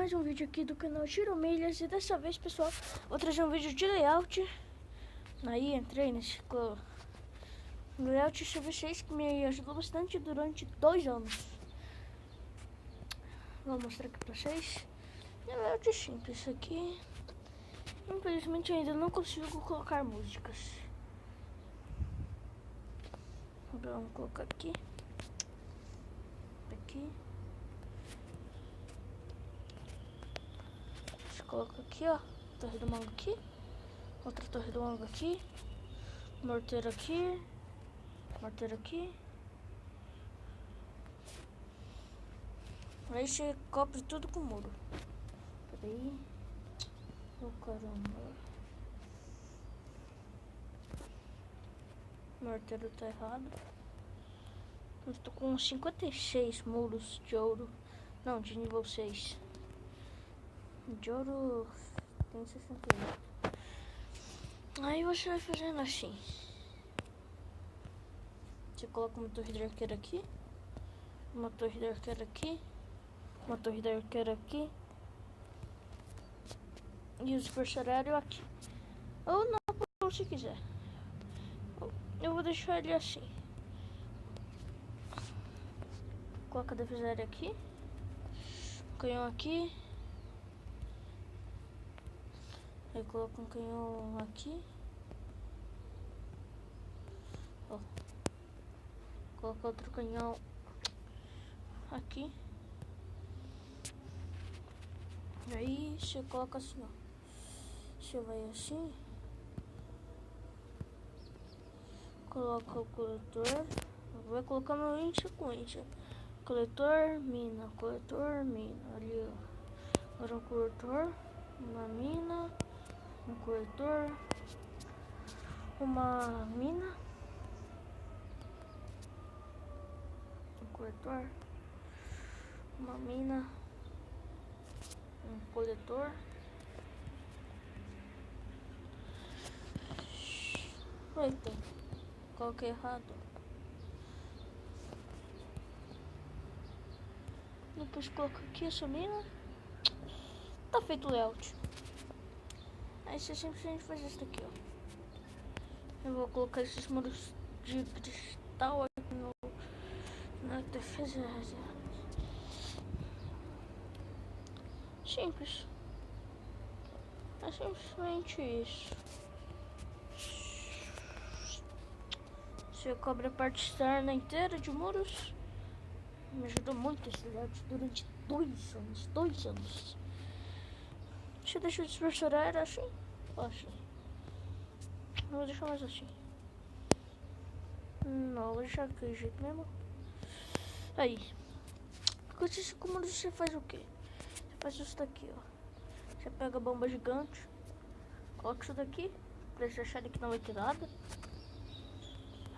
mais um vídeo aqui do canal Tiro Milhas. E dessa vez, pessoal, vou trazer um vídeo de layout. Aí entrei nesse layout CV6 que me ajudou bastante durante 2 anos. Vou mostrar aqui pra vocês. É layout simples aqui. Infelizmente eu ainda não consigo colocar músicas. Vamos colocar aqui. Aqui. Coloca aqui, ó, torre do mango aqui, outra torre do mango aqui, morteiro aqui, aí você cobre tudo com muro. Peraí, oh caramba, morteiro tá errado. Eu tô com 56 muros de ouro, não, de nível 6. De ouro tem 68. Aí você vai fazendo assim. Você coloca uma torre de arqueiro aqui, uma torre de arqueiro aqui, uma torre de arqueiro aqui e os adversários aqui. Ou não, se quiser. Eu vou deixar ele assim. Coloca a defesa aérea aqui, canhão aqui. Aí coloca um canhão aqui. Ó. Coloca outro canhão aqui. Aí você coloca assim, ó. Você vai assim. Coloca o coletor. Vai colocando em sequência. Coletor, mina, ali, ó. Agora um coletor, uma mina. Um coletor, uma mina, um coletor, uma mina, um coletor. Eita, coloquei errado. Depois coloco aqui essa mina. Tá feito o layout. Aí você simplesmente faz isso daqui, ó. Eu vou colocar esses muros de cristal aqui na defesa. Simples. É simplesmente isso. Você cobre a parte externa inteira de muros. Me ajudou muito esse layout durante 2 anos. 2 anos. Você deixa o dispersor aéreo assim? Assim. Não vou deixar mais assim. Não, vou deixar aquele jeito mesmo. Aí. Com esse comando você faz o quê? Você faz isso daqui, ó. Você pega a bomba gigante. Coloca isso daqui. Pra eles acharem que não vai ter nada.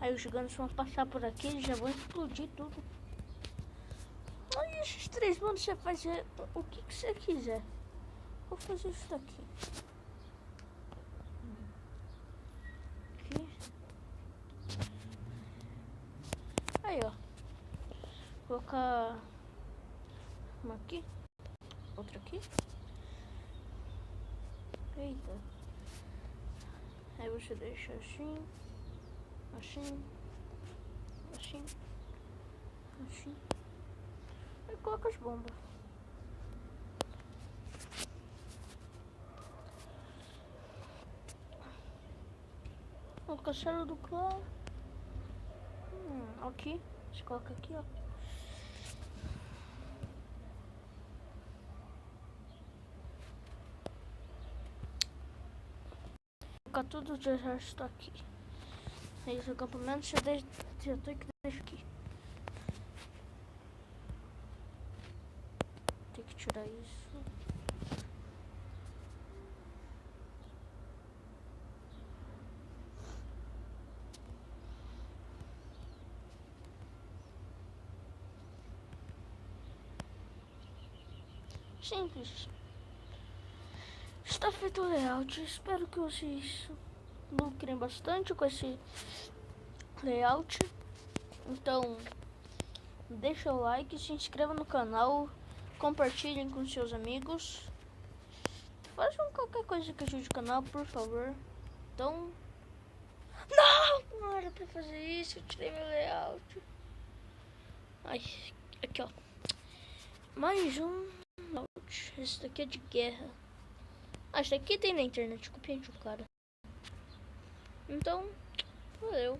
Aí os gigantes vão passar por aqui. Eles já vão explodir tudo. Aí esses 3 mundos você faz o que você quiser. Vou fazer isso daqui. Aqui. Aí, ó. Vou colocar uma aqui. Outra aqui. Eita. Aí você deixa assim. Assim. Assim. Assim. Aí coloca as bombas. O castelo do clã. Aqui. Você coloca aqui, ó. Coloca tudo de exército aqui. Aí esse acampamento já tem que deixar aqui. Tem que tirar isso. Simples. Está feito o layout. Espero que vocês lucrem bastante com esse layout. Então, deixa o like, se inscreva no canal, compartilhem com seus amigos. Façam qualquer coisa que ajude o canal, por favor. Então... Não era pra fazer isso, eu tirei meu layout. Ai, aqui ó. Mais um layout. Esse daqui é de guerra. Esse daqui tem na internet, copiei de um cara. Então, valeu.